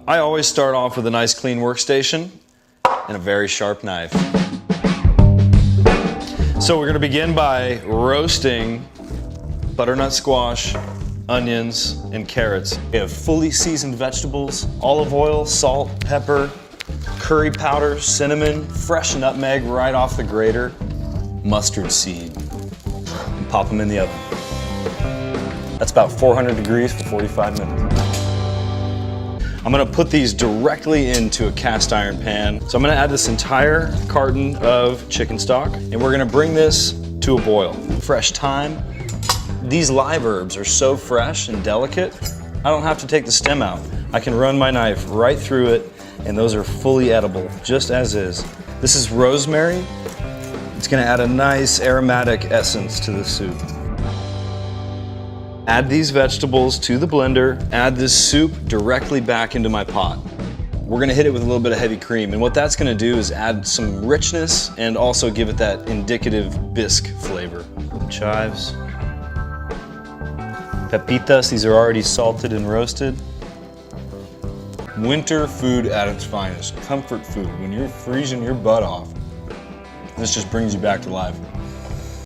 I always start off with a nice clean workstation and a very sharp knife. So we're gonna begin by roasting butternut squash, onions, and carrots. We have fully seasoned vegetables, olive oil, salt, pepper, curry powder, cinnamon, fresh nutmeg right off the grater, mustard seed, and pop them in the oven. That's about 400 degrees for 45 minutes. I'm gonna put these directly into a cast iron pan. So I'm gonna add this entire carton of chicken stock, and we're gonna bring this to a boil. Fresh thyme. These live herbs are so fresh and delicate, I don't have to take the stem out. I can run my knife right through it, and those are fully edible, just as is. This is rosemary. It's gonna add a nice aromatic essence to the soup. Add these vegetables to the blender, add this soup directly back into my pot. We're gonna hit it with a little bit of heavy cream, and what that's gonna do is add some richness and also give it that indicative bisque flavor. Chives. Pepitas, these are already salted and roasted. Winter food at its finest, comfort food. When you're freezing your butt off, this just brings you back to life.